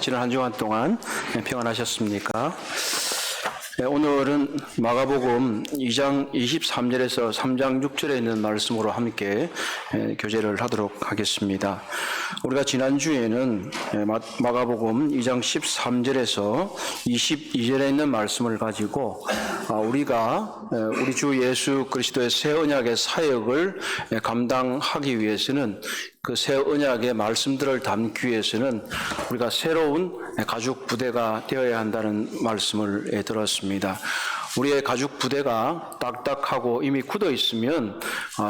지난 한 주간 동안 평안하셨습니까? 오늘은 마가복음 2장 23절에서 3장 6절에 있는 말씀으로 함께 교제를 하도록 하겠습니다. 우리가 지난주에는 마가복음 2장 13절에서 22절에 있는 말씀을 가지고 우리가 우리 주 예수 그리스도의 새 언약의 사역을 감당하기 위해서는 그 새 언약의 말씀들을 담기 위해서는 우리가 새로운 가죽 부대가 되어야 한다는 말씀을 들었습니다. 우리의 가죽 부대가 딱딱하고 이미 굳어 있으면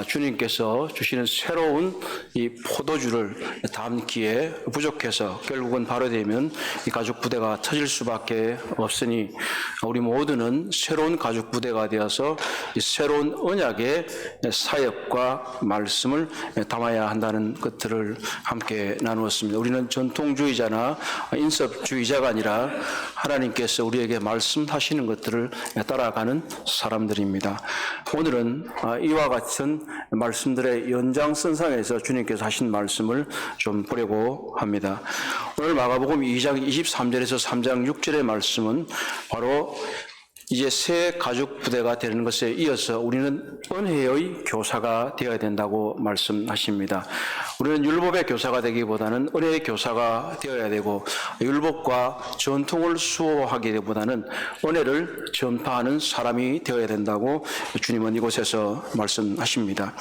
주님께서 주시는 새로운 이 포도주를 담기에 부족해서 결국은 발효되면 이 가죽 부대가 터질 수밖에 없으니 우리 모두는 새로운 가죽 부대가 되어서 이 새로운 언약의 사역과 말씀을 담아야 한다는 것들을 함께 나누었습니다. 우리는 전통주의자나 인섭주의자가 아니라 하나님께서 우리에게 말씀하시는 것들을 따라가는 사람들입니다. 오늘은 이와 같은 말씀들의 연장선상에서 주님께서 하신 말씀을 좀 보려고 합니다. 오늘 마가복음 2장 23절에서 3장 6절의 말씀은 바로 이제 새 가죽 부대가 되는 것에 이어서 우리는 은혜의 교사가 되어야 된다고 말씀하십니다. 우리는 율법의 교사가 되기보다는 은혜의 교사가 되어야 되고, 율법과 전통을 수호하기보다는 은혜를 전파하는 사람이 되어야 된다고 주님은 이곳에서 말씀하십니다.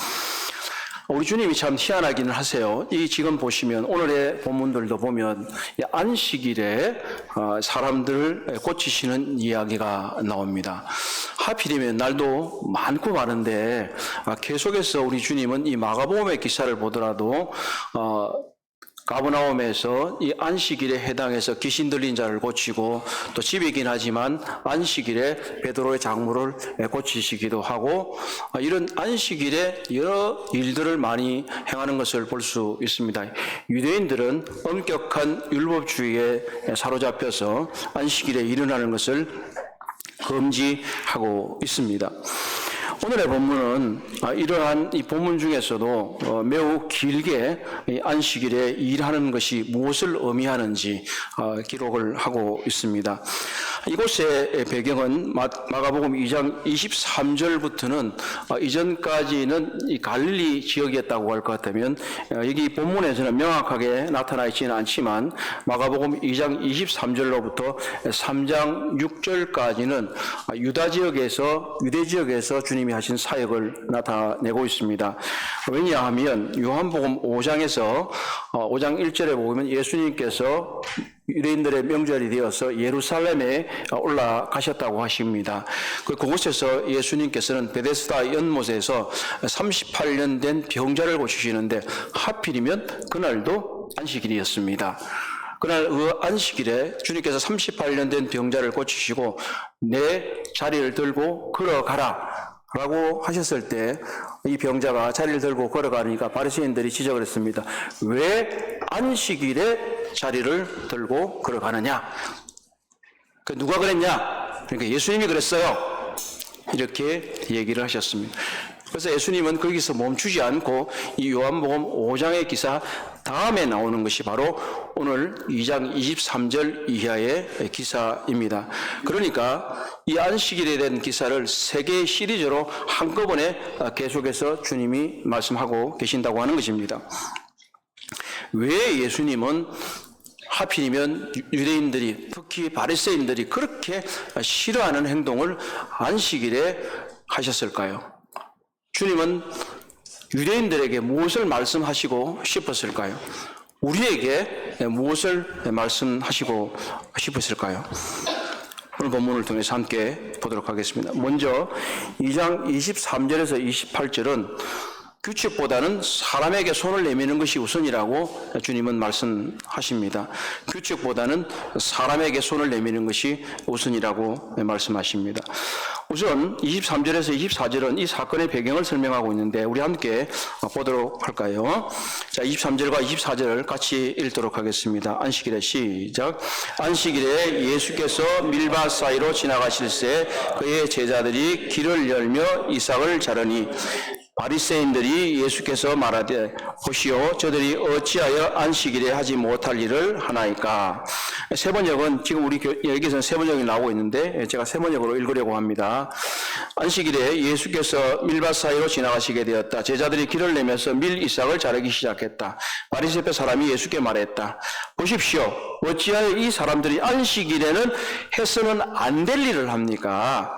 우리 주님이 참 희한하기는 하세요. 이 지금 보시면 오늘의 본문들도 보면 안식일에 사람들을 고치시는 이야기가 나옵니다. 하필이면 날도 많고 많은데 계속해서 우리 주님은 이 마가복음의 기사를 보더라도 가버나움에서 이 안식일에 해당해서 귀신 들린 자를 고치고, 또 집이긴 하지만 안식일에 베드로의 장물을 고치시기도 하고, 이런 안식일에 여러 일들을 많이 행하는 것을 볼 수 있습니다. 유대인들은 엄격한 율법주의에 사로잡혀서 안식일에 일어나는 것을 금지하고 있습니다. 오늘의 본문은 이러한 이 본문 중에서도 매우 길게 안식일에 일하는 것이 무엇을 의미하는지 기록을 하고 있습니다. 이곳의 배경은 마가복음 2장 23절부터는 이전까지는 이 갈릴리 지역이었다고 할 것 같다면, 여기 본문에서는 명확하게 나타나 있지는 않지만 마가복음 2장 23절로부터 3장 6절까지는 유대 지역에서 주님이 하신 사역을 나타내고 있습니다. 왜냐하면 요한복음 5장 1절에 보면 예수님께서 유대인들의 명절이 되어서 예루살렘에 올라가셨다고 하십니다. 그곳에서 예수님께서는 베데스다 연못에서 38년 된 병자를 고치시는데 하필이면 그날도 안식일이었습니다. 그날 그 안식일에 주님께서 38년 된 병자를 고치시고 내 자리를 들고 걸어가라 라고 하셨을 때 이 병자가 자리를 들고 걸어가니까 바리새인들이 지적을 했습니다. 왜 안식일에 자리를 들고 걸어가느냐? 누가 그랬냐? 그러니까 예수님이 그랬어요. 이렇게 얘기를 하셨습니다. 그래서 예수님은 거기서 멈추지 않고 이 요한복음 5장의 기사 다음에 나오는 것이 바로 오늘 2장 23절 이하의 기사입니다. 그러니까 이 안식일에 대한 기사를 세 개의 시리즈로 한꺼번에 계속해서 주님이 말씀하고 계신다고 하는 것입니다. 왜 예수님은 하필이면 유대인들이, 특히 바리새인들이 그렇게 싫어하는 행동을 안식일에 하셨을까요? 주님은 유대인들에게 무엇을 말씀하시고 싶었을까요? 우리에게 무엇을 말씀하시고 싶었을까요? 오늘 본문을 통해서 함께 보도록 하겠습니다. 먼저 2장 23절에서 28절은 규칙보다는 사람에게 손을 내미는 것이 우선이라고 주님은 말씀하십니다. 규칙보다는 사람에게 손을 내미는 것이 우선이라고 말씀하십니다. 우선 23절에서 24절은 이 사건의 배경을 설명하고 있는데 우리 함께 보도록 할까요? 자, 23절과 24절을 같이 읽도록 하겠습니다. 안식일에 시작. 안식일에 예수께서 밀밭 사이로 지나가실새 그의 제자들이 길을 열며 이삭을 자르니 바리새인들이 예수께서 말하되 보시오 저들이 어찌하여 안식일에 하지 못할 일을 하나이까. 세 번역은 지금 우리 여기서는 세 번역이 나오고 있는데 제가 세 번역으로 읽으려고 합니다. 안식일에 예수께서 밀밭 사이로 지나가시게 되었다. 제자들이 길을 내면서 밀 이삭을 자르기 시작했다. 바리새파 사람이 예수께 말했다. 보십시오. 어찌하여 이 사람들이 안식일에는 해서는 안 될 일을 합니까?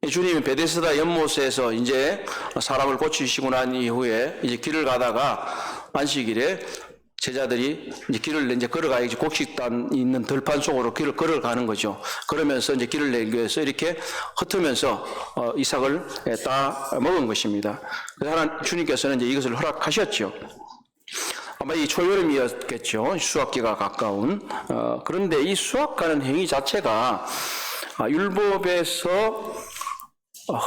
주님이 베데스다 연못에서 이제 사람을 고치시고 난 이후에 이제 길을 가다가 안식일에 제자들이 이제 길을 이제 걸어가야지 곡식단 있는 들판 속으로 길을 걸어가는 거죠. 그러면서 이제 길을 내기 위해서 이렇게 흩으면서 이삭을 따 먹은 것입니다. 그래서 주님께서는 이제 이것을 허락하셨죠. 아마 이 초여름이었겠죠. 수확기가 가까운. 그런데 이 수확하는 행위 자체가 율법에서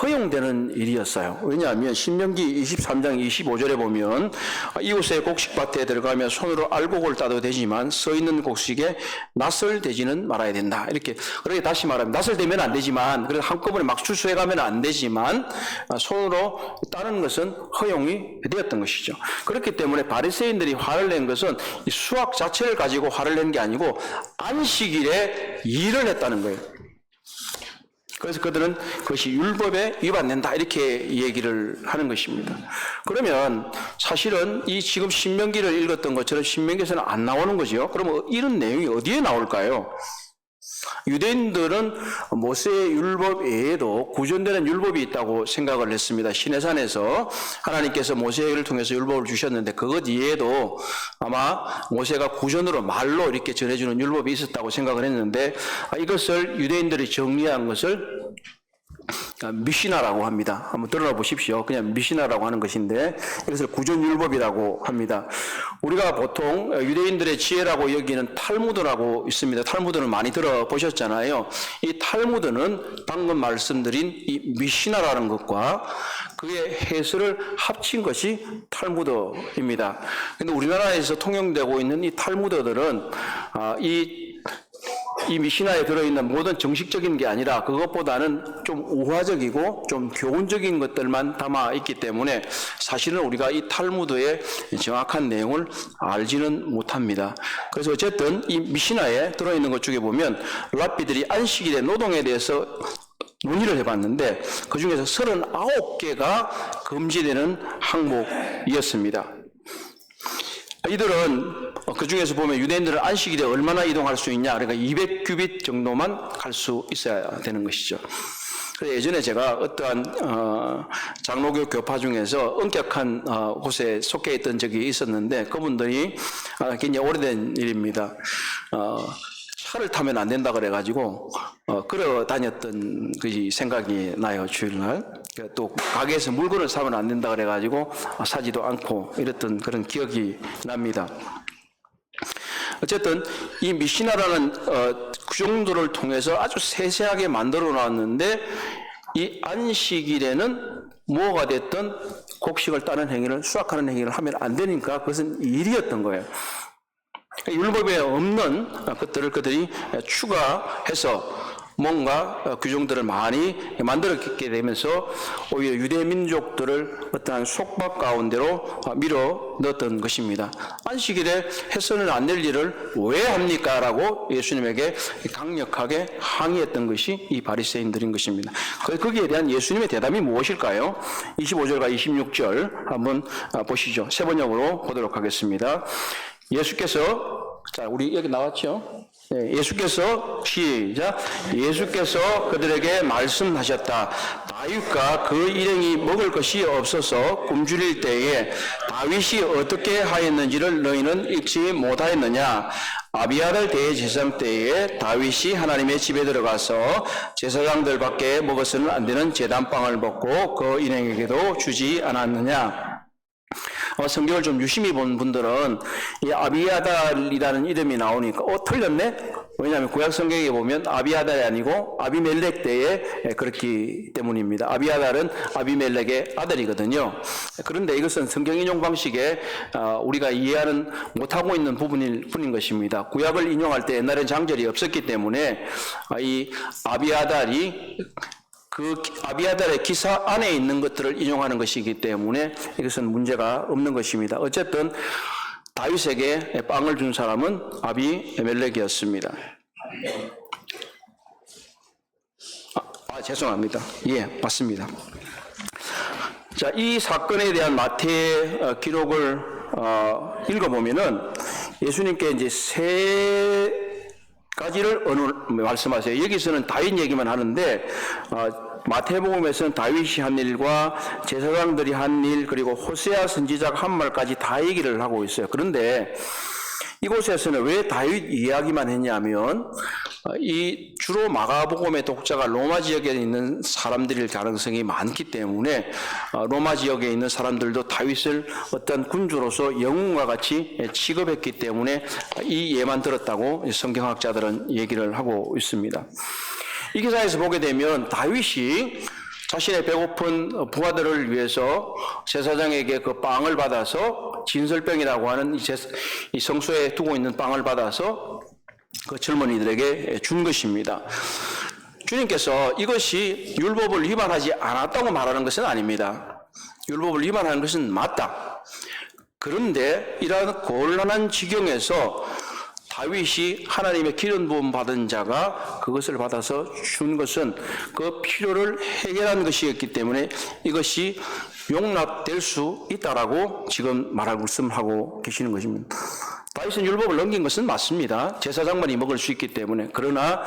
허용되는 일이었어요. 왜냐하면 신명기 23장 25절에 보면 이웃의 곡식밭에 들어가면 손으로 알곡을 따도 되지만 서 있는 곡식에 낫을 대지는 말아야 된다. 그렇게 다시 말하면 낫을 대면 안 되지만 그래서 한꺼번에 막 출수해 가면 안 되지만 손으로 따는 것은 허용이 되었던 것이죠. 그렇기 때문에 바리새인들이 화를 낸 것은 이 수확 자체를 가지고 화를 낸 게 아니고 안식일에 일을 했다는 거예요. 그래서 그들은 그것이 율법에 위반된다 이렇게 얘기를 하는 것입니다. 그러면 사실은 이 지금 신명기를 읽었던 것처럼 신명기에서는 안 나오는 거죠. 그러면 이런 내용이 어디에 나올까요? 유대인들은 모세의 율법 외에도 구전되는 율법이 있다고 생각을 했습니다. 시내산에서 하나님께서 모세를 통해서 율법을 주셨는데 그것 이외에도 아마 모세가 구전으로 말로 이렇게 전해주는 율법이 있었다고 생각을 했는데 이것을 유대인들이 정리한 것을 미시나라고 합니다. 한번 들어봐 보십시오. 그냥 미시나라고 하는 것인데 이것을 구전율법이라고 합니다. 우리가 보통 유대인들의 지혜라고 여기는 탈무드라고 있습니다. 탈무드는 많이 들어보셨잖아요. 이 탈무드는 방금 말씀드린 이 미시나라는 것과 그의 해설을 합친 것이 탈무드입니다. 그런데 우리나라에서 통용되고 있는 이 탈무드들은 이 미시나에 들어있는 모든 정식적인 게 아니라 그것보다는 좀 우화적이고 좀 교훈적인 것들만 담아 있기 때문에 사실은 우리가 이 탈무드의 정확한 내용을 알지는 못합니다. 그래서 어쨌든 이 미시나에 들어있는 것 중에 보면 랍비들이 안식일의 노동에 대해서 논의를 해봤는데 그 중에서 39개가 금지되는 항목이었습니다. 이들은 그 중에서 보면 유대인들은 안식일에 얼마나 이동할 수 있냐, 그러니까 200규빗 정도만 갈 수 있어야 되는 것이죠. 그래서 예전에 제가 어떠한 장로교 교파 중에서 엄격한 곳에 속해 있던 적이 있었는데 그분들이 굉장히 오래된 일입니다. 차를 타면 안 된다 그래가지고 걸어 다녔던 그 생각이 나요. 주일날 또 가게에서 물건을 사면 안 된다 그래가지고 사지도 않고 이랬던 그런 기억이 납니다. 어쨌든 이 미시나라는 구정도를 통해서 아주 세세하게 만들어 놨는데 이 안식일에는 뭐가 됐든 곡식을 따는 행위를 수확하는 행위를 하면 안 되니까 그것은 일이었던 거예요. 율법에 없는 것들을 그들이 추가해서 뭔가 규정들을 많이 만들었게 되면서 오히려 유대 민족들을 어떠한 속박 가운데로 밀어 넣었던 것입니다. 안식일에 해서는 안 될 일을 왜 합니까? 라고 예수님에게 강력하게 항의했던 것이 이 바리새인들인 것입니다. 거기에 대한 예수님의 대답이 무엇일까요? 25절과 26절 한번 보시죠. 세 번역으로 보도록 하겠습니다. 예수께서 우리 여기 나왔죠? 네, 예수께서 시작. 예수께서 그들에게 말씀하셨다. 다윗과 그 일행이 먹을 것이 없어서 굶주릴 때에 다윗이 어떻게 하였는지를 너희는 읽지 못하였느냐? 아비아달 대제사장 때에 다윗이 하나님의 집에 들어가서 제사장들밖에 먹어서는 안 되는 제단빵을 먹고 그 일행에게도 주지 않았느냐? 성경을 좀 유심히 본 분들은 이 아비아달이라는 이름이 나오니까 틀렸네? 왜냐하면 구약 성경에 보면 아비아달이 아니고 아비멜렉 때에 그렇기 때문입니다. 아비아달은 아비멜렉의 아들이거든요. 그런데 이것은 성경 인용 방식에 우리가 이해하는 못하고 있는 부분일 뿐인 것입니다. 구약을 인용할 때 옛날엔 장절이 없었기 때문에 이 아비아달이 그 아비아달의 기사 안에 있는 것들을 인용하는 것이기 때문에 이것은 문제가 없는 것입니다. 어쨌든 다윗에게 빵을 준 사람은 아비멜렉이었습니다. 죄송합니다. 예, 맞습니다. 자, 이 사건에 대한 마태의 기록을 읽어보면은 예수님께 이제 세 가지를 말씀하세요. 여기서는 다윗 얘기만 하는데 마태복음에서는 다윗이 한 일과 제사장들이 한 일, 그리고 호세아 선지자가 한 말까지 다 얘기를 하고 있어요. 그런데 이곳에서는 왜 다윗 이야기만 했냐면 이 주로 마가복음의 독자가 로마 지역에 있는 사람들일 가능성이 많기 때문에 로마 지역에 있는 사람들도 다윗을 어떤 군주로서 영웅과 같이 취급했기 때문에 이 예만 들었다고 성경학자들은 얘기를 하고 있습니다. 이 기사에서 보게 되면 다윗이 자신의 배고픈 부하들을 위해서 제사장에게 그 빵을 받아서 진설병이라고 하는 이 성소에 두고 있는 빵을 받아서 그 젊은이들에게 준 것입니다. 주님께서 이것이 율법을 위반하지 않았다고 말하는 것은 아닙니다. 율법을 위반하는 것은 맞다. 그런데 이러한 곤란한 지경에서 다윗이 하나님의 기름 부음 받은 자가 그것을 받아서 준 것은 그 필요를 해결한 것이었기 때문에 이것이 용납될 수 있다라고 지금 말씀하고 계시는 것입니다. 다윗은 율법을 넘긴 것은 맞습니다. 제사장만이 먹을 수 있기 때문에. 그러나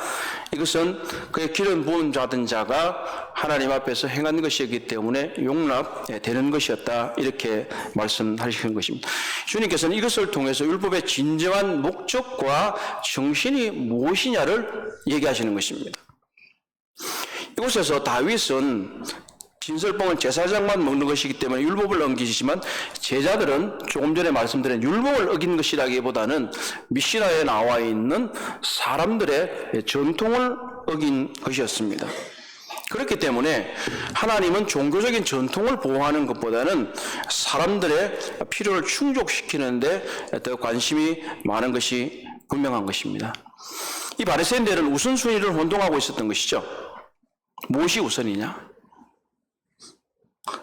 이것은 그의 기름 부음 받은 자가 하나님 앞에서 행한 것이었기 때문에 용납되는 것이었다. 이렇게 말씀하시는 것입니다. 주님께서는 이것을 통해서 율법의 진정한 목적과 정신이 무엇이냐를 얘기하시는 것입니다. 이곳에서 다윗은 진설봉은 제사장만 먹는 것이기 때문에 율법을 어기시지만 제자들은 조금 전에 말씀드린 율법을 어긴 것이라기보다는 미시나에 나와 있는 사람들의 전통을 어긴 것이었습니다. 그렇기 때문에 하나님은 종교적인 전통을 보호하는 것보다는 사람들의 필요를 충족시키는 데 더 관심이 많은 것이 분명한 것입니다. 이 바리새인들은 우선순위를 혼동하고 있었던 것이죠. 무엇이 우선이냐?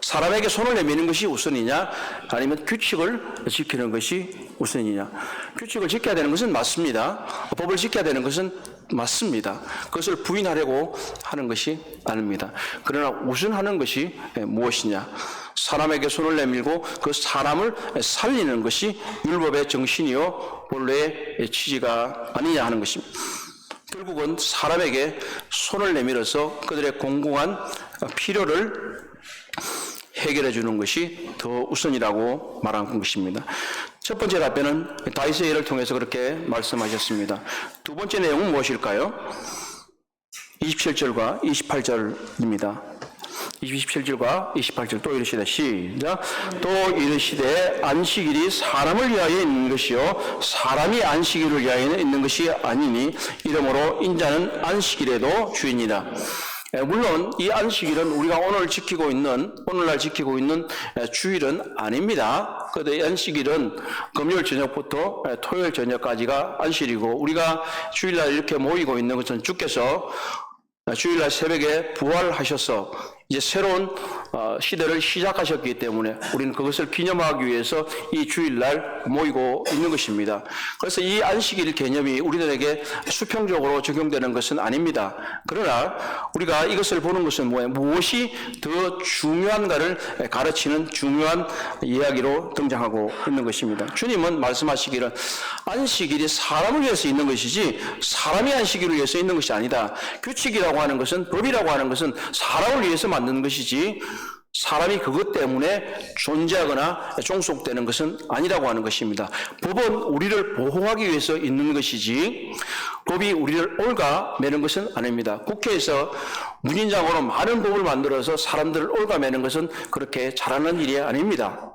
사람에게 손을 내미는 것이 우선이냐, 아니면 규칙을 지키는 것이 우선이냐. 규칙을 지켜야 되는 것은 맞습니다. 법을 지켜야 되는 것은 맞습니다. 그것을 부인하려고 하는 것이 아닙니다. 그러나 우선하는 것이 무엇이냐. 사람에게 손을 내밀고 그 사람을 살리는 것이 율법의 정신이요 본래의 취지가 아니냐 하는 것입니다. 결국은 사람에게 손을 내밀어서 그들의 공공한 필요를 해결해 주는 것이 더 우선이라고 말한 것입니다. 첫 번째 답변은 다윗의 예를 통해서 그렇게 말씀하셨습니다. 두 번째 내용은 무엇일까요? 27절과 28절입니다. 27절과 28절 또 이르시되 시작. 또 이르시되 안식일이 사람을 위하여 있는 것이요 사람이 안식일을 위하여 있는 것이 아니니 이러므로 인자는 안식일에도 주인이라. 물론 이 안식일은 우리가 오늘날 지키고 있는 주일은 아닙니다. 그런데 이 안식일은 금요일 저녁부터 토요일 저녁까지가 안식일이고 우리가 주일날 이렇게 모이고 있는 것은 주께서 주일날 새벽에 부활하셔서 이제 새로운 시대를 시작하셨기 때문에 우리는 그것을 기념하기 위해서 이 주일날 모이고 있는 것입니다. 그래서 이 안식일 개념이 우리들에게 수평적으로 적용되는 것은 아닙니다. 그러나 우리가 이것을 보는 것은 뭐예요? 무엇이 더 중요한가를 가르치는 중요한 이야기로 등장하고 있는 것입니다. 주님은 말씀하시기를 안식일이 사람을 위해서 있는 것이지 사람이 안식일을 위해서 있는 것이 아니다. 규칙이라고 하는 것은, 법이라고 하는 것은 사람을 위해서 만든 것이지 사람이 그것 때문에 존재하거나 종속되는 것은 아니라고 하는 것입니다. 법은 우리를 보호하기 위해서 있는 것이지 법이 우리를 옳가매는 것은 아닙니다. 국회에서 무진장으로 많은 법을 만들어서 사람들을 옳가매는 것은 그렇게 잘하는 일이 아닙니다.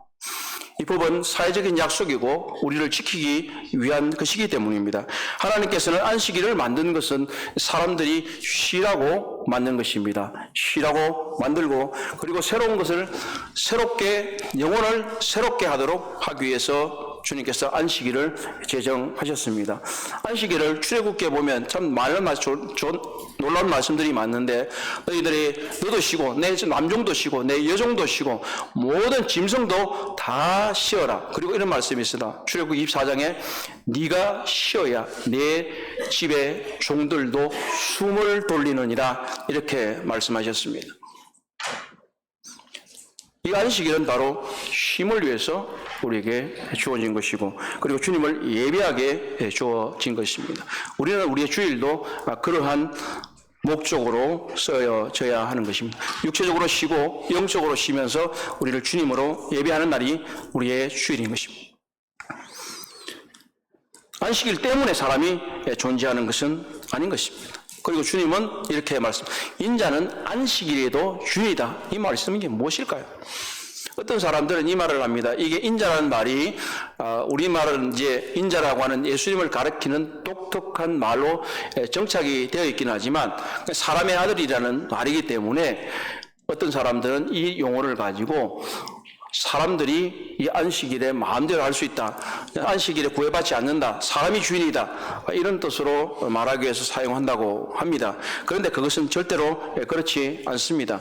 이 법은 사회적인 약속이고 우리를 지키기 위한 것이기 때문입니다. 하나님께서는 안식일을 만든 것은 사람들이 쉬라고 만든 것입니다. 쉬라고 만들고 그리고 새로운 것을 새롭게 영혼을 새롭게 하도록 하기 위해서 주님께서 안식일을 제정하셨습니다. 안식일을 출애굽기에 보면 참 많은 놀라운 말씀들이 많은데, 너도 쉬고 내 남종도 쉬고 내 여종도 쉬고 모든 짐승도 다 쉬어라. 그리고 이런 말씀이 있습니다. 출애굽기 24장에 네가 쉬어야 내 집의 종들도 숨을 돌리느니라, 이렇게 말씀하셨습니다. 이 안식일은 바로 쉼을 위해서 우리에게 주어진 것이고, 그리고 주님을 예배하게 주어진 것입니다. 우리는 우리의 주일도 그러한 목적으로 쓰여져야 하는 것입니다. 육체적으로 쉬고 영적으로 쉬면서 우리를 주님으로 예배하는 날이 우리의 주일인 것입니다. 안식일 때문에 사람이 존재하는 것은 아닌 것입니다. 그리고 주님은 이렇게 인자는 안식일에도 주이다. 이 말씀이 무엇일까요? 어떤 사람들은 이 말을 합니다. 이게 인자라는 말이 우리말은 이제 인자라고 하는 예수님을 가리키는 독특한 말로 정착이 되어 있긴 하지만 사람의 아들이라는 말이기 때문에 어떤 사람들은 이 용어를 가지고 사람들이 이 안식일에 마음대로 할 수 있다, 안식일에 구애받지 않는다, 사람이 주인이다, 이런 뜻으로 말하기 위해서 사용한다고 합니다. 그런데 그것은 절대로 그렇지 않습니다.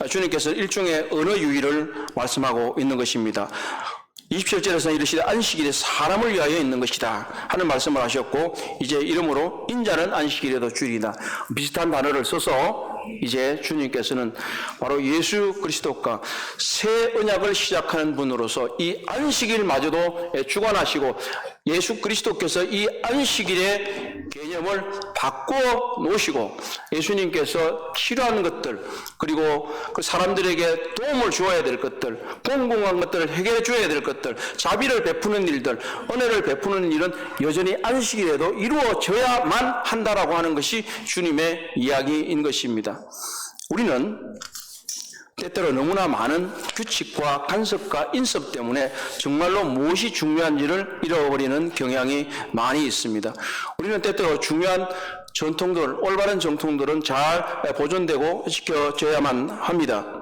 주님께서 일종의 언어유희를 말씀하고 있는 것입니다. 27절에서는 이르시되 안식일에 사람을 위하여 있는 것이다 하는 말씀을 하셨고, 이제 이러므로 인자는 안식일에도 주일이다, 비슷한 단어를 써서 이제 주님께서는 바로 예수 그리스도가 새 언약을 시작하는 분으로서 이 안식일마저도 주관하시고, 예수 그리스도께서 이 안식일의 개념을 바꾸어 놓으시고, 예수님께서 필요한 것들, 그리고 그 사람들에게 도움을 주어야 될 것들, 공공한 것들을 해결해 줘야 될 것들, 자비를 베푸는 일들, 은혜를 베푸는 일은 여전히 안식일에도 이루어져야만 한다라고 하는 것이 주님의 이야기인 것입니다. 우리는 때때로 너무나 많은 규칙과 간섭과 인섭 때문에 정말로 무엇이 중요한지를 잃어버리는 경향이 많이 있습니다. 우리는 때때로 중요한 전통들, 올바른 전통들은 잘 보존되고 지켜져야만 합니다.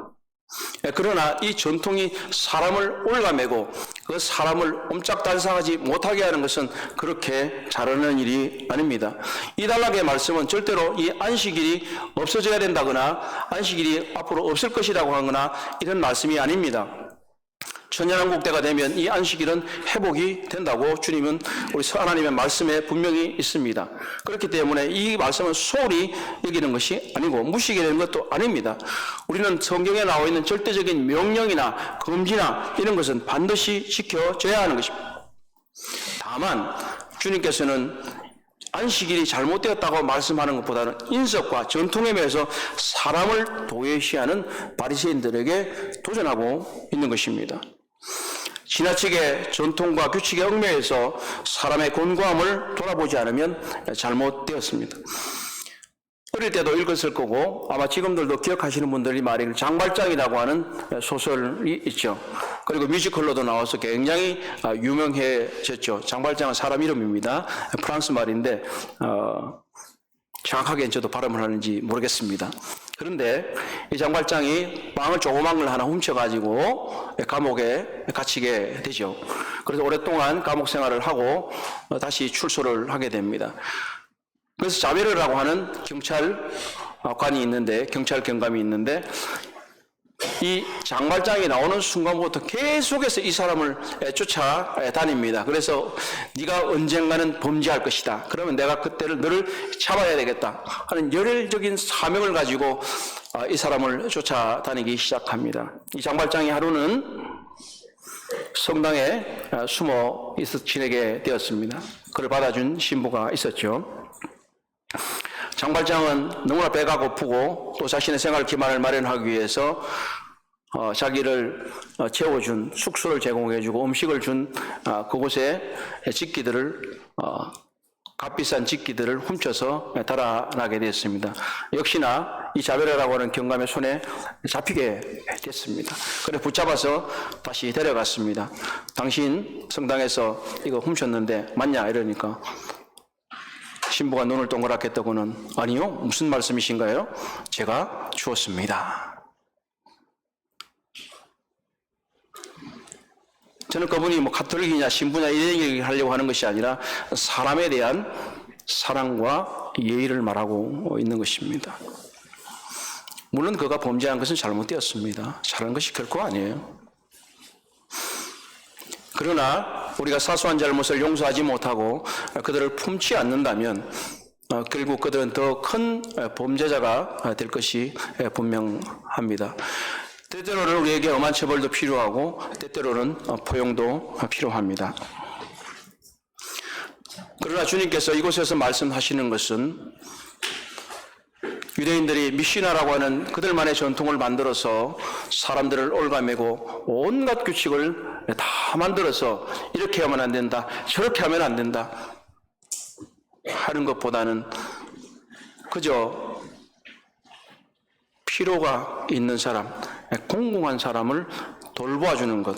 그러나 이 전통이 사람을 올가매고 그 사람을 옴짝달싹하지 못하게 하는 것은 그렇게 잘하는 일이 아닙니다. 이 단락의 말씀은 절대로 이 안식일이 없어져야 된다거나 안식일이 앞으로 없을 것이라고 하거나 이런 말씀이 아닙니다. 천년왕국 때가 되면 이 안식일은 회복이 된다고 주님은 우리 하나님의 말씀에 분명히 있습니다. 그렇기 때문에 이 말씀은 소홀히 여기는 것이 아니고 무시하게 되는 것도 아닙니다. 우리는 성경에 나와 있는 절대적인 명령이나 금지나 이런 것은 반드시 지켜져야 하는 것입니다. 다만 주님께서는 안식일이 잘못되었다고 말씀하는 것보다는 인석과 전통에 매여서 사람을 도외시하는 바리새인들에게 도전하고 있는 것입니다. 지나치게 전통과 규칙에 얽매여서 사람의 곤고함을 돌아보지 않으면 잘못되었습니다. 어릴 때도 읽었을 거고 아마 지금들도 기억하시는 분들이 말하는 장발장이라고 하는 소설이 있죠. 그리고 뮤지컬로도 나와서 굉장히 유명해졌죠. 장발장은 사람 이름입니다. 프랑스 말인데 정확하게 저도 발음을 하는지 모르겠습니다. 그런데 이 장발장이 빵을 조그만 걸 하나 훔쳐가지고 감옥에 갇히게 되죠. 그래서 오랫동안 감옥 생활을 하고 다시 출소를 하게 됩니다. 그래서 자베르라고 하는 경찰관이 있는데, 경찰 경감이 있는데, 이 장발장이 나오는 순간부터 계속해서 이 사람을 쫓아다닙니다. 그래서 네가 언젠가는 범죄할 것이다. 그러면 내가 그때를 너를 잡아야 되겠다 하는 열혈적인 사명을 가지고 이 사람을 쫓아다니기 시작합니다. 이 장발장이 하루는 성당에 숨어 지내게 되었습니다. 그를 받아준 신부가 있었죠. 장발장은 너무나 배가 고프고 또 자신의 생활 기반을 마련하기 위해서 자기를 채워준 숙소를 제공해주고 음식을 준 그곳에 직기들을 값비싼 직기들을 훔쳐서 달아나게 됐습니다. 역시나 이 자베르라고 하는 경감의 손에 잡히게 됐습니다. 그래서 붙잡아서 다시 데려갔습니다. 당신 성당에서 이거 훔쳤는데 맞냐 이러니까 신부가 눈을 동그랗게 뜨고는 아니요, 무슨 말씀이신가요? 제가 주었습니다. 저는 그분이 뭐 가톨릭이냐 신부냐 이런 얘기를 하려고 하는 것이 아니라 사람에 대한 사랑과 예의를 말하고 있는 것입니다. 물론 그가 범죄한 것은 잘못되었습니다. 잘한 것이 결코 아니에요. 그러나 우리가 사소한 잘못을 용서하지 못하고 그들을 품지 않는다면 결국 그들은 더 큰 범죄자가 될 것이 분명합니다. 때때로는 우리에게 엄한 처벌도 필요하고 때때로는 포용도 필요합니다. 그러나 주님께서 이곳에서 말씀하시는 것은 유대인들이 미시나라고 하는 그들만의 전통을 만들어서 사람들을 올가매고 온갖 규칙을 다 만들어서 이렇게 하면 안 된다, 저렇게 하면 안 된다 하는 것보다는 그저 필요가 있는 사람, 공공한 사람을 돌보아주는 것,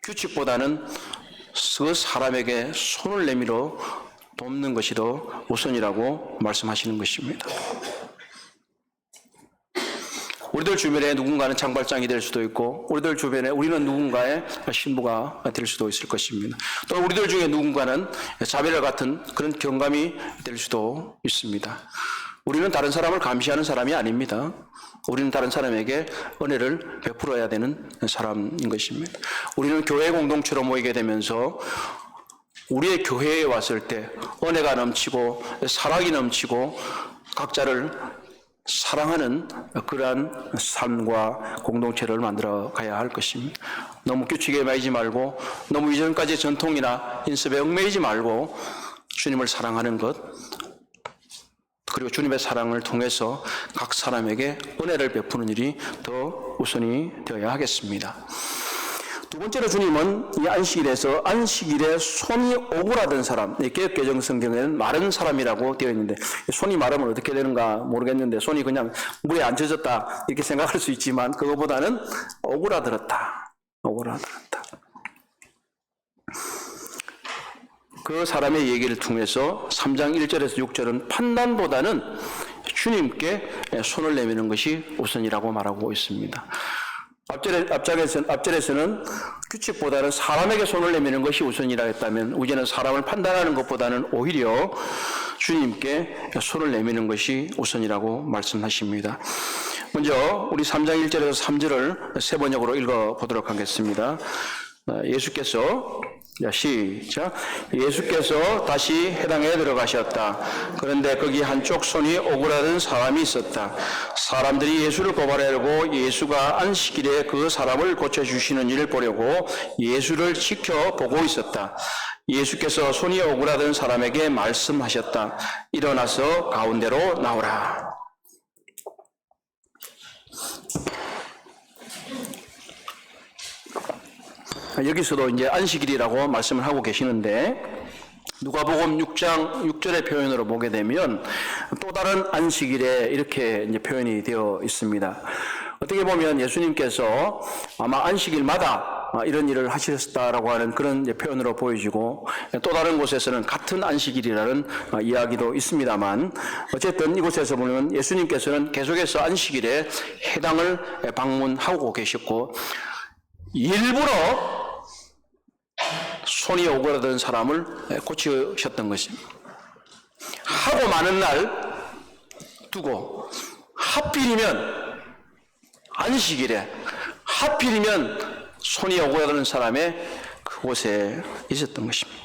규칙보다는 그 사람에게 손을 내밀어 돕는 것이 더 우선이라고 말씀하시는 것입니다. 우리들 주변에 누군가는 장발장이 될 수도 있고 우리들 주변에 우리는 누군가의 신부가 될 수도 있을 것입니다. 또 우리들 중에 누군가는 자비를 같은 그런 경감이 될 수도 있습니다. 우리는 다른 사람을 감시하는 사람이 아닙니다. 우리는 다른 사람에게 은혜를 베풀어야 되는 사람인 것입니다. 우리는 교회 공동체로 모이게 되면서 우리의 교회에 왔을 때 은혜가 넘치고 사랑이 넘치고 각자를 사랑하는 그러한 삶과 공동체를 만들어 가야 할 것입니다. 너무 규칙에 매이지 말고 너무 이전까지의 전통이나 인습에 얽매이지 말고 주님을 사랑하는 것, 그리고 주님의 사랑을 통해서 각 사람에게 은혜를 베푸는 일이 더 우선이 되어야 하겠습니다. 두 번째로 주님은 이 안식일에서 안식일에 손이 오그라든 사람, 개역개정 성경에는 마른 사람이라고 되어 있는데 손이 마르면 어떻게 되는가 모르겠는데 손이 그냥 물에 안 젖었다 이렇게 생각할 수 있지만 그거보다는 오그라들었다. 그 사람의 얘기를 통해서 3장 1절에서 6절은 판단보다는 주님께 손을 내미는 것이 우선이라고 말하고 있습니다. 앞절에서는 규칙보다는 사람에게 손을 내미는 것이 우선이라 했다면 이제는 사람을 판단하는 것보다는 오히려 주님께 손을 내미는 것이 우선이라고 말씀하십니다. 먼저 우리 3장 1절에서 3절을 세 번역으로 읽어보도록 하겠습니다. 예수께서 시작. 예수께서 다시 회당에 들어가셨다. 그런데 거기 한쪽 손이 오그라든 사람이 있었다. 사람들이 예수를 고발하려고 예수가 안식일에 그 사람을 고쳐주시는 일을 보려고 예수를 지켜보고 있었다. 예수께서 손이 오그라든 사람에게 말씀하셨다. 일어나서 가운데로 나오라. 여기서도 이제 안식일이라고 말씀을 하고 계시는데 누가복음 6장 6절의 표현으로 보게 되면 또 다른 안식일에 이렇게 이제 표현이 되어 있습니다. 어떻게 보면 예수님께서 아마 안식일마다 이런 일을 하셨다라고 하는 그런 표현으로 보여지고 또 다른 곳에서는 같은 안식일이라는 이야기도 있습니다만 어쨌든 이곳에서 보면 예수님께서는 계속해서 안식일에 회당을 방문하고 계셨고 일부러 손이 오그라든 사람을 고치셨던 것입니다. 하고 많은 날 두고 하필이면 안식일에 하필이면 손이 오그라드는 사람의 그곳에 있었던 것입니다.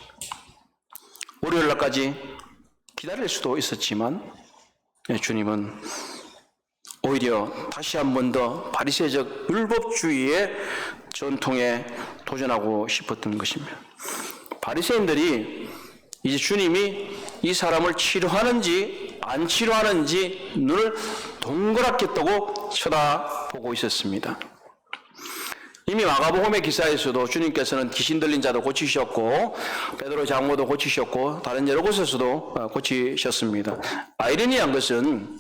월요일 날까지 기다릴 수도 있었지만 주님은 오히려 다시 한 번 더 바리새적 율법주의의 전통에 도전하고 싶었던 것입니다. 바리새인들이 이제 주님이 이 사람을 치료하는지 안 치료하는지 눈을 동그랗게 뜨고 쳐다보고 있었습니다. 이미 마가복음의 기사에서도 주님께서는 귀신 들린 자도 고치셨고 베드로 장모도 고치셨고 다른 여러 곳에서도 고치셨습니다. 아이러니한 것은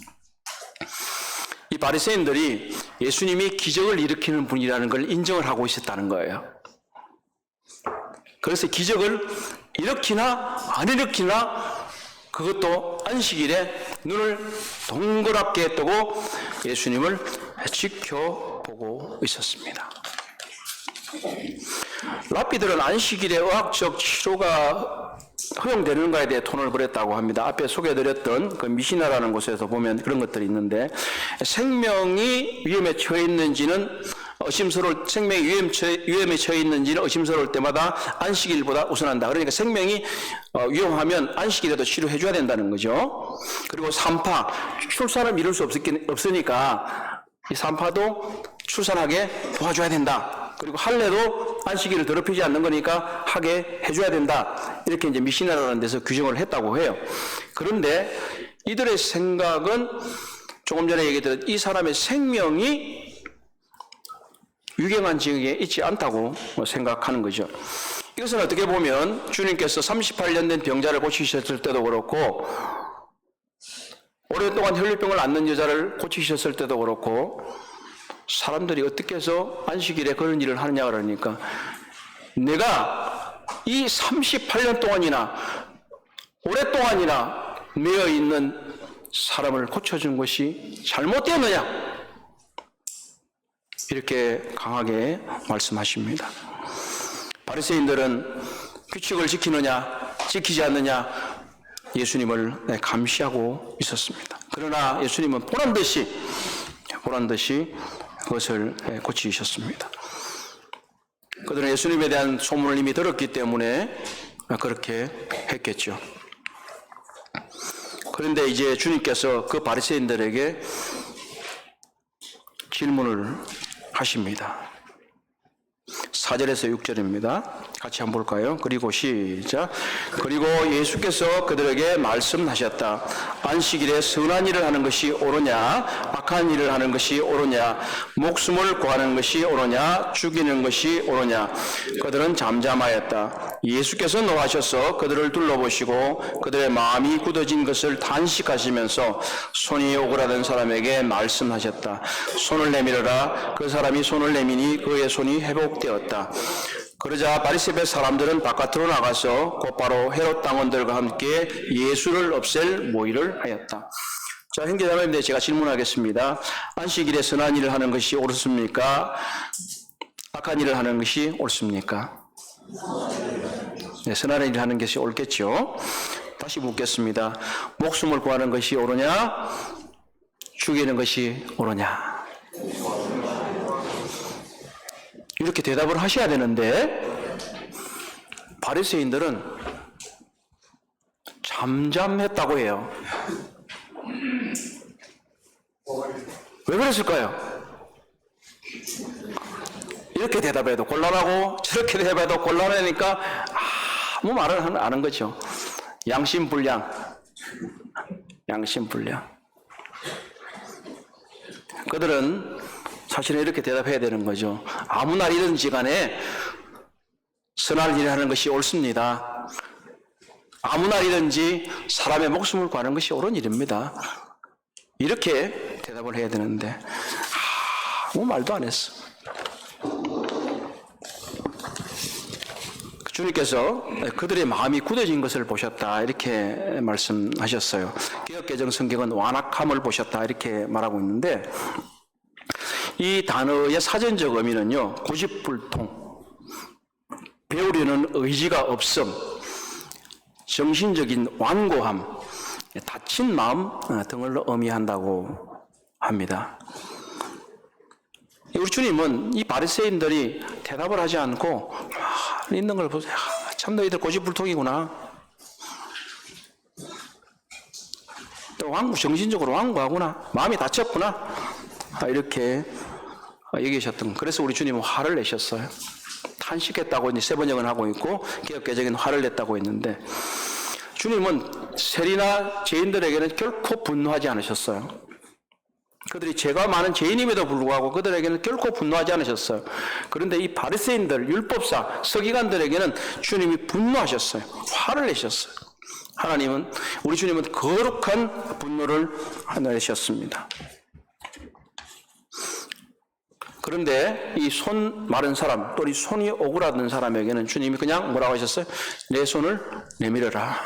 이 바리새인들이 예수님이 기적을 일으키는 분이라는 걸 인정을 하고 있었다는 거예요. 그래서 기적을 일으키나 안 일으키나 그것도 안식일에 눈을 동그랗게 뜨고 예수님을 지켜보고 있었습니다. 랍비들은 안식일에 의학적 치료가 허용되는가에 대해 토론을 벌였다고 합니다. 앞에 소개해드렸던 그 미시나라는 곳에서 보면 그런 것들이 있는데, 생명이 위험에 처해 있는지는 생명이 위험에 처해 있는지는 의심스러울 때마다 안식일보다 우선한다. 그러니까 생명이 위험하면 안식일에도 치료해줘야 된다는 거죠. 그리고 산파, 출산을 미룰 수 없으니까 이 산파도 출산하게 도와줘야 된다. 그리고 할례도 안식일을 더럽히지 않는 거니까 하게 해줘야 된다. 이렇게 이제 미시나라는 데서 규정을 했다고 해요. 그런데 이들의 생각은 조금 전에 얘기했던 이 사람의 생명이 유경한 지역에 있지 않다고 생각하는 거죠. 이것은 어떻게 보면 주님께서 38년 된 병자를 고치셨을 때도 그렇고, 오랫동안 혈류병을 앓는 여자를 고치셨을 때도 그렇고, 사람들이 어떻게 해서 안식일에 그런 일을 하느냐 그러니까, 내가 이 38년 동안이나 오랫동안이나 매여 있는 사람을 고쳐준 것이 잘못되었느냐, 이렇게 강하게 말씀하십니다. 바리새인들은 규칙을 지키느냐 지키지 않느냐 예수님을 감시하고 있었습니다. 그러나 예수님은 보란 듯이 그것을 고치셨습니다. 그들은 예수님에 대한 소문을 이미 들었기 때문에 그렇게 했겠죠. 그런데 이제 주님께서 그 바리새인들에게 질문을 하십니다. 4절에서 6절입니다. 같이 한번 볼까요? 그리고 시작. 그리고 예수께서 그들에게 말씀하셨다. 안식일에 선한 일을 하는 것이 옳으냐 악한 일을 하는 것이 옳으냐, 목숨을 구하는 것이 옳으냐 죽이는 것이 옳으냐. 그들은 잠잠하였다. 예수께서 노하셔서 그들을 둘러보시고 그들의 마음이 굳어진 것을 단식하시면서 손이 오그라든 사람에게 말씀하셨다. 손을 내밀어라. 그 사람이 손을 내미니 그의 손이 회복되었다. 그러자 바리새파 사람들은 바깥으로 나가서 곧바로 헤롯 당원들과 함께 예수를 없앨 모의를 하였다. 자, 형제자매님들, 제가 질문하겠습니다. 안식일에 선한 일을 하는 것이 옳습니까? 악한 일을 하는 것이 옳습니까? 네, 선한 일을 하는 것이 옳겠죠. 다시 묻겠습니다. 목숨을 구하는 것이 옳으냐 죽이는 것이 옳으냐? 이렇게 대답을 하셔야 되는데 바리새인들은 잠잠했다고 해요. 왜 그랬을까요? 이렇게 대답해도 곤란하고 저렇게 대답해도 곤란하니까 아무 말을 안 하는 거죠. 양심불량. 그들은 사실은 이렇게 대답해야 되는 거죠. 아무 날이든지 간에 선한 일을 하는 것이 옳습니다. 아무 날이든지 사람의 목숨을 구하는 것이 옳은 일입니다. 이렇게 대답을 해야 되는데 아무 말도 안 했어. 주님께서 그들의 마음이 굳어진 것을 보셨다, 이렇게 말씀하셨어요. 개역개정 성경은 완악함을 보셨다, 이렇게 말하고 있는데, 이 단어의 사전적 의미는요, 고집불통, 배우려는 의지가 없음, 정신적인 완고함, 다친 마음 등을 의미한다고 합니다. 우리 주님은 이 바리새인들이 대답을 하지 않고 있는 걸 보세요. 참 너희들 고집불통이구나. 또 정신적으로 완고하구나. 마음이 다쳤구나. 이렇게 얘기하셨던. 그래서 우리 주님은 화를 내셨어요. 탄식했다고 이제 세번역은 하고 있고 개역개정에는 화를 냈다고 했는데, 주님은 세리나 죄인들에게는 결코 분노하지 않으셨어요. 그들이 죄가 많은 죄인임에도 불구하고 그들에게는 결코 분노하지 않으셨어요. 그런데 이 바리새인들, 율법사, 서기관들에게는 주님이 분노하셨어요. 화를 내셨어요. 우리 주님은 거룩한 분노를 내셨습니다. 그런데 이 손 마른 사람, 또 이 손이 오그라든 사람에게는 주님이 그냥 뭐라고 하셨어요? 내 손을 내밀어라.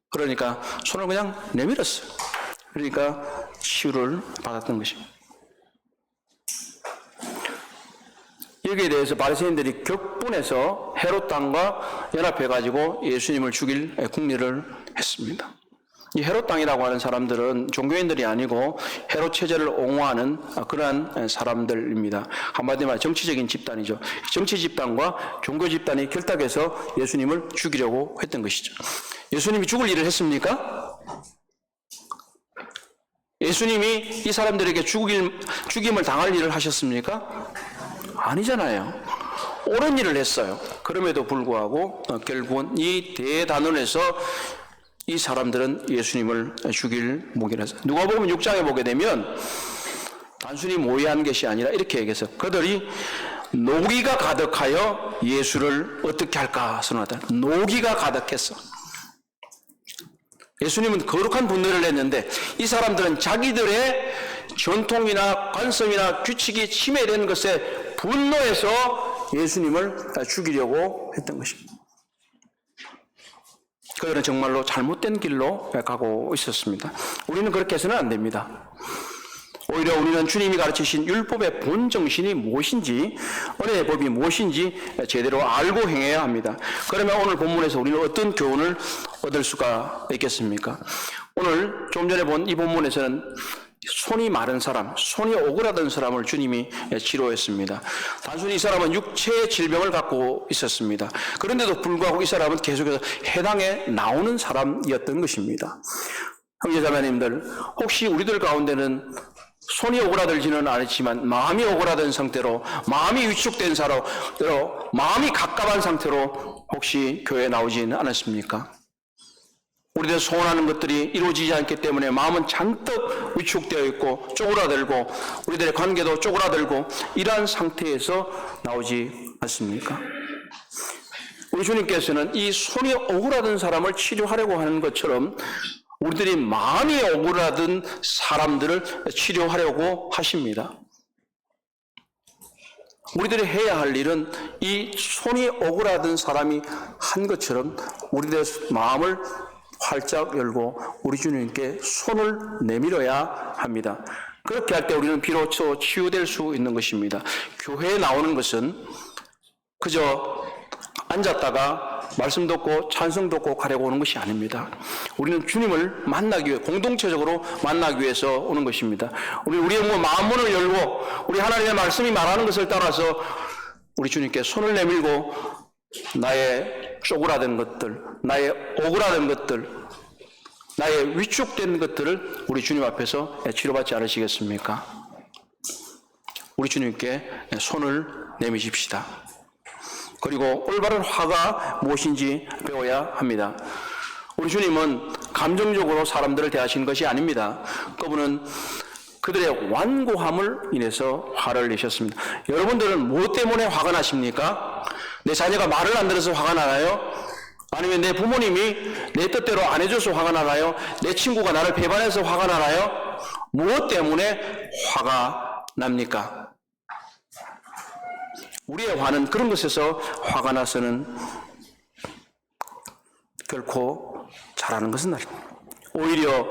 그러니까 손을 그냥 내밀었어요. 그러니까 치유를 받았던 것입니다. 여기에 대해서 바리새인들이 격분해서 헤롯 당과 연합해 가지고 예수님을 죽일 궁리를 했습니다. 이 헤롯 당이라고 하는 사람들은 종교인들이 아니고 헤롯 체제를 옹호하는 그러한 사람들입니다. 한마디로 말해 정치적인 집단이죠. 정치 집단과 종교 집단이 결탁해서 예수님을 죽이려고 했던 것이죠. 예수님이 죽을 일을 했습니까? 예수님이 이 사람들에게 죽임을 당할 일을 하셨습니까? 아니잖아요. 옳은 일을 했어요. 그럼에도 불구하고 결국은 이 대단원에서 이 사람들은 예수님을 죽일 목이라서 누가복음 6장에 보게 되면 단순히 모의한 것이 아니라 이렇게 얘기해서 그들이 노기가 가득하여 예수를 어떻게 할까 선언하다. 노기가 가득했어. 예수님은 거룩한 분노를 냈는데 이 사람들은 자기들의 전통이나 관습이나 규칙이 침해되는 것에 분노해서 예수님을 죽이려고 했던 것입니다. 그들은 정말로 잘못된 길로 가고 있었습니다. 우리는 그렇게 해서는 안 됩니다. 오히려 우리는 주님이 가르치신 율법의 본 정신이 무엇인지, 은혜의 법이 무엇인지 제대로 알고 행해야 합니다. 그러면 오늘 본문에서 우리는 어떤 교훈을 얻을 수가 있겠습니까? 오늘 좀 전에 본 이 본문에서는 손이 마른 사람, 손이 오그라든 사람을 주님이 치료했습니다. 단순히 이 사람은 육체의 질병을 갖고 있었습니다. 그런데도 불구하고 이 사람은 계속해서 해당에 나오는 사람이었던 것입니다. 형제자매님들, 혹시 우리들 가운데는 손이 오그라들지는 않았지만 마음이 오그라든 상태로, 마음이 위축된 상태로, 마음이 갑갑한 상태로 혹시 교회에 나오지는 않았습니까? 우리들 소원하는 것들이 이루어지지 않기 때문에 마음은 잔뜩 위축되어 있고 쪼그라들고 우리들의 관계도 쪼그라들고 이러한 상태에서 나오지 않습니까? 우리 주님께서는 이 손이 오그라든 사람을 치료하려고 하는 것처럼 우리들이 마음이 오그라든 사람들을 치료하려고 하십니다. 우리들이 해야 할 일은 이 손이 오그라든 사람이 한 것처럼 우리들의 마음을 활짝 열고 우리 주님께 손을 내밀어야 합니다. 그렇게 할 때 우리는 비로소 치유될 수 있는 것입니다. 교회에 나오는 것은 그저 앉았다가 말씀 듣고 찬송 듣고 가려고 오는 것이 아닙니다. 우리는 주님을 만나기 위해 공동체적으로 만나기 위해서 오는 것입니다. 우리의 마음 문을 열고 우리 하나님의 말씀이 말하는 것을 따라서 우리 주님께 손을 내밀고 나의 쪼그라든 것들, 나의 오그라든 것들, 나의 위축된 것들을 우리 주님 앞에서 치료받지 않으시겠습니까? 우리 주님께 손을 내미십시다. 그리고 올바른 화가 무엇인지 배워야 합니다. 우리 주님은 감정적으로 사람들을 대하시는 것이 아닙니다. 그분은 그들의 완고함을 인해서 화를 내셨습니다. 여러분들은 무엇 때문에 화가 나십니까? 내 자녀가 말을 안 들어서 화가 나나요? 아니면 내 부모님이 내 뜻대로 안 해줘서 화가 나나요? 내 친구가 나를 배반해서 화가 나나요? 무엇 때문에 화가 납니까? 우리의 화는 그런 것에서 화가 나서는 결코 잘하는 것은 아닙니다. 오히려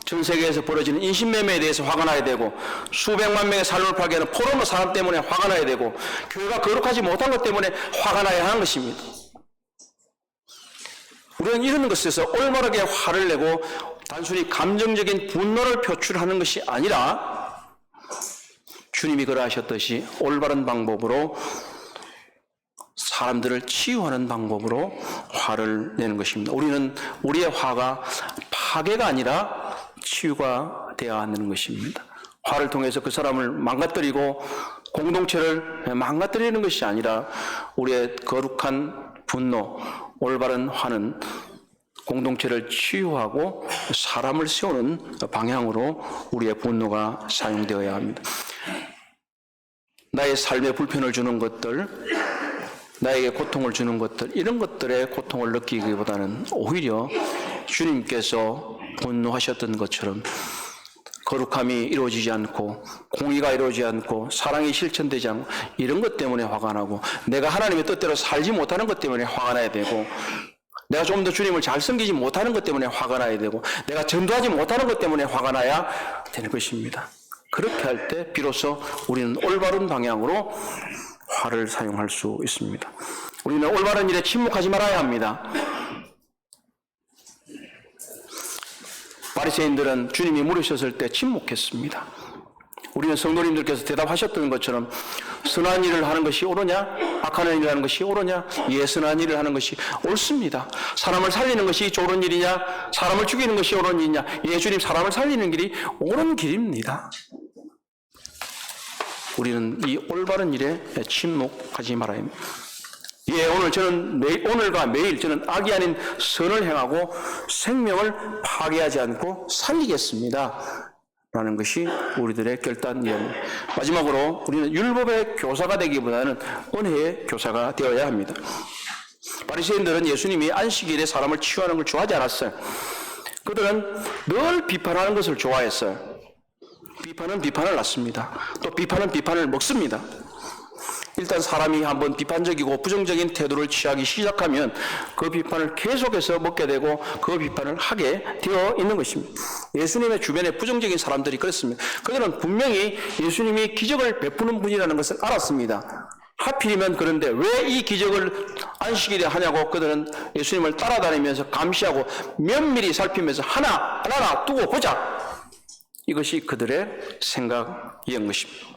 전 세계에서 벌어지는 인신매매에 대해서 화가 나야 되고 수백만 명의 삶을 팔게 하는 포로노 사람 때문에 화가 나야 되고 교회가 거룩하지 못한 것 때문에 화가 나야 하는 것입니다. 우리는 이런 것에서 올바르게 화를 내고 단순히 감정적인 분노를 표출하는 것이 아니라 주님이 그러하셨듯이 올바른 방법으로 사람들을 치유하는 방법으로 화를 내는 것입니다. 우리는 우리의 화가 파괴가 아니라 치유가 되어야 하는 것입니다. 화를 통해서 그 사람을 망가뜨리고 공동체를 망가뜨리는 것이 아니라 우리의 거룩한 분노, 올바른 화는 공동체를 치유하고 사람을 세우는 방향으로 우리의 분노가 사용되어야 합니다. 나의 삶에 불편을 주는 것들, 나에게 고통을 주는 것들, 이런 것들의 고통을 느끼기보다는 오히려 주님께서 분노하셨던 것처럼 거룩함이 이루어지지 않고 공의가 이루어지지 않고 사랑이 실천되지 않고 이런 것 때문에 화가 나고 내가 하나님의 뜻대로 살지 못하는 것 때문에 화가 나야 되고 내가 좀 더 주님을 잘 섬기지 못하는 것 때문에 화가 나야 되고 내가 전도하지 못하는 것 때문에 화가 나야 되는 것입니다. 그렇게 할 때 비로소 우리는 올바른 방향으로 화를 사용할 수 있습니다. 우리는 올바른 일에 침묵하지 말아야 합니다. 바리새인들은 주님이 물으셨을 때 침묵했습니다. 우리는 성도님들께서 대답하셨던 것처럼 선한 일을 하는 것이 옳으냐? 악한 일을 하는 것이 옳으냐? 예, 선한 일을 하는 것이 옳습니다. 사람을 살리는 것이 옳은 일이냐? 사람을 죽이는 것이 옳은 일이냐? 예, 주님, 사람을 살리는 길이 옳은 길입니다. 우리는 이 올바른 일에 침묵하지 말아야 합니다. 예, 오늘과 매일 저는 악이 아닌 선을 행하고 생명을 파괴하지 않고 살리겠습니다. 라는 것이 우리들의 결단이옵니다. 마지막으로 우리는 율법의 교사가 되기보다는 은혜의 교사가 되어야 합니다. 바리새인들은 예수님이 안식일에 사람을 치유하는 걸 좋아하지 않았어요. 그들은 늘 비판하는 것을 좋아했어요. 비판은 비판을 낳습니다. 또 비판은 비판을 먹습니다. 일단 사람이 한번 비판적이고 부정적인 태도를 취하기 시작하면 그 비판을 계속해서 먹게 되고 그 비판을 하게 되어 있는 것입니다. 예수님의 주변에 부정적인 사람들이 그랬습니다. 그들은 분명히 예수님이 기적을 베푸는 분이라는 것을 알았습니다. 하필이면 그런데 왜 이 기적을 안식일에 하냐고 그들은 예수님을 따라다니면서 감시하고 면밀히 살피면서 하나하나 두고 보자. 이것이 그들의 생각이었던 것입니다.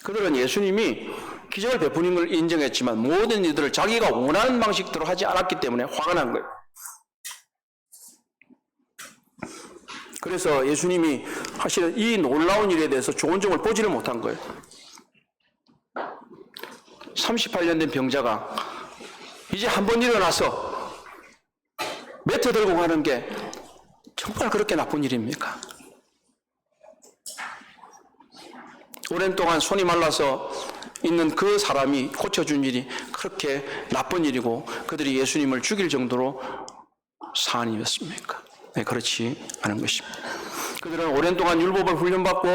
그들은 예수님이 기적을 베푸는 걸 인정했지만 모든 일들을 자기가 원하는 방식대로 하지 않았기 때문에 화가 난 거예요. 그래서 예수님이 사실은 이 놀라운 일에 대해서 좋은 점을 보지를 못한 거예요. 38년 된 병자가 이제 한 번 일어나서 매트 들고 가는 게 정말 그렇게 나쁜 일입니까? 오랜 동안 손이 말라서 있는 그 사람이 고쳐준 일이 그렇게 나쁜 일이고 그들이 예수님을 죽일 정도로 사한 일이었습니까? 네, 그렇지 않은 것입니다. 그들은 오랜 동안 율법을 훈련받고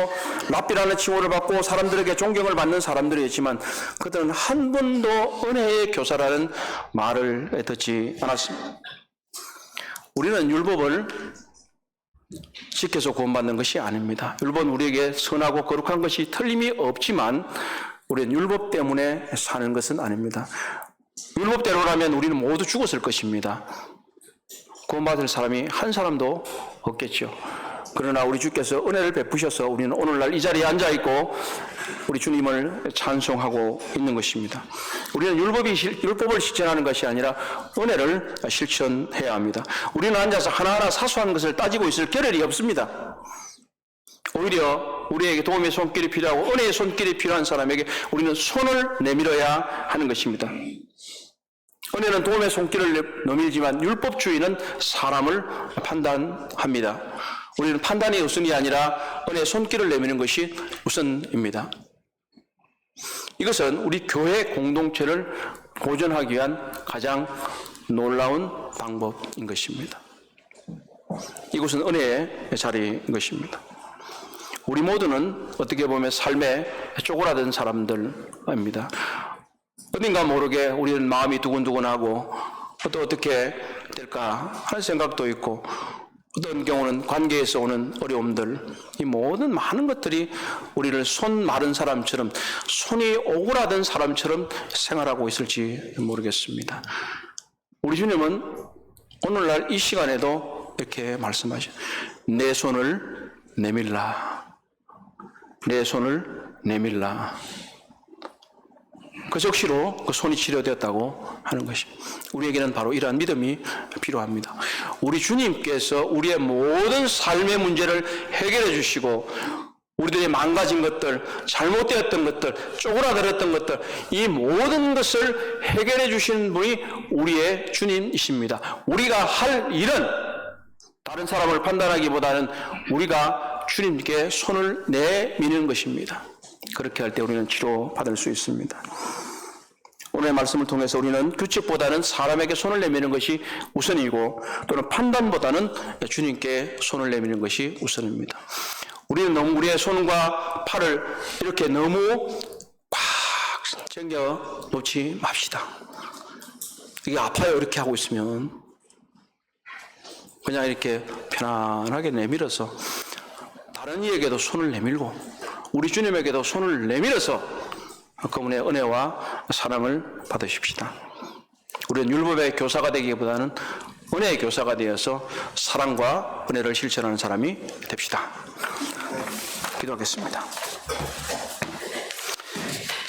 랍비라는 칭호를 받고 사람들에게 존경을 받는 사람들이었지만 그들은 한 번도 은혜의 교사라는 말을 듣지 않았습니다. 우리는 율법을 지켜서 구원받는 것이 아닙니다. 율법은 우리에게 선하고 거룩한 것이 틀림이 없지만 우리는 율법 때문에 사는 것은 아닙니다. 율법대로라면 우리는 모두 죽었을 것입니다. 구원받을 사람이 한 사람도 없겠죠. 그러나 우리 주께서 은혜를 베푸셔서 우리는 오늘날 이 자리에 앉아있고 우리 주님을 찬송하고 있는 것입니다. 우리는 율법을 실천하는 것이 아니라 은혜를 실천해야 합니다. 우리는 앉아서 하나하나 사소한 것을 따지고 있을 겨를이 없습니다. 오히려 우리에게 도움의 손길이 필요하고 은혜의 손길이 필요한 사람에게 우리는 손을 내밀어야 하는 것입니다. 은혜는 도움의 손길을 내밀지만 율법주의는 사람을 판단합니다. 우리는 판단이 우선이 아니라 은혜의 손길을 내미는 것이 우선입니다. 이것은 우리 교회 공동체를 보존하기 위한 가장 놀라운 방법인 것입니다. 이곳은 은혜의 자리인 것입니다. 우리 모두는 어떻게 보면 삶에 쪼그라든 사람들입니다. 어딘가 모르게 우리는 마음이 두근두근하고 또 어떻게 될까 하는 생각도 있고 어떤 경우는 관계에서 오는 어려움들, 이 모든 많은 것들이 우리를 손 마른 사람처럼 손이 오그라든 사람처럼 생활하고 있을지 모르겠습니다. 우리 주님은 오늘날 이 시간에도 이렇게 말씀하셔요. 내 손을 내밀라. 내 손을 내밀라. 그 적시로 그 손이 치료되었다고 하는 것입니다. 우리에게는 바로 이러한 믿음이 필요합니다. 우리 주님께서 우리의 모든 삶의 문제를 해결해 주시고 우리들의 망가진 것들, 잘못되었던 것들, 쪼그라들었던 것들, 이 모든 것을 해결해 주시는 분이 우리의 주님이십니다. 우리가 할 일은 다른 사람을 판단하기보다는 우리가 주님께 손을 내미는 것입니다. 그렇게 할 때 우리는 치료받을 수 있습니다. 오늘의 말씀을 통해서 우리는 규칙보다는 사람에게 손을 내미는 것이 우선이고 또는 판단보다는 주님께 손을 내미는 것이 우선입니다. 우리는 너무 우리의 손과 팔을 이렇게 너무 꽉 챙겨 놓지 맙시다. 이게 아파요 이렇게 하고 있으면 그냥 이렇게 편안하게 내밀어서 다른 이에게도 손을 내밀고 우리 주님에게도 손을 내밀어서 그분의 은혜와 사랑을 받으십시다. 우리는 율법의 교사가 되기보다는 은혜의 교사가 되어서 사랑과 은혜를 실천하는 사람이 됩시다. 기도하겠습니다.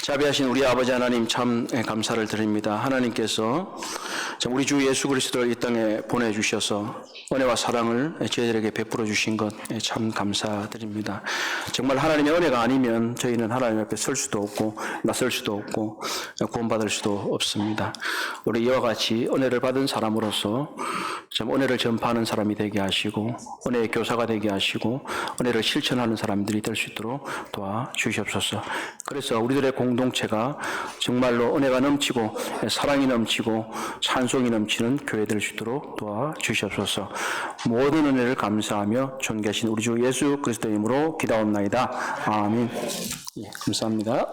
자비하신 우리 아버지 하나님 참 감사를 드립니다. 하나님께서 우리 주 예수 그리스도를 이 땅에 보내주셔서 은혜와 사랑을 저희들에게 베풀어 주신 것 참 감사드립니다. 정말 하나님의 은혜가 아니면 저희는 하나님 앞에 설 수도 없고 나설 수도 없고 구원받을 수도 없습니다. 우리 이와 같이 은혜를 받은 사람으로서 참 은혜를 전파하는 사람이 되게 하시고 은혜의 교사가 되게 하시고 은혜를 실천하는 사람들이 될 수 있도록 도와주시옵소서. 그래서 우리들의 공동체가 정말로 은혜가 넘치고 사랑이 넘치고 찬송이 넘치는 교회 될 수 있도록 도와주시옵소서. 모든 은혜를 감사하며 존귀하신 우리 주 예수 그리스도의 이름으로 기도하옵나이다. 아멘. 예, 감사합니다.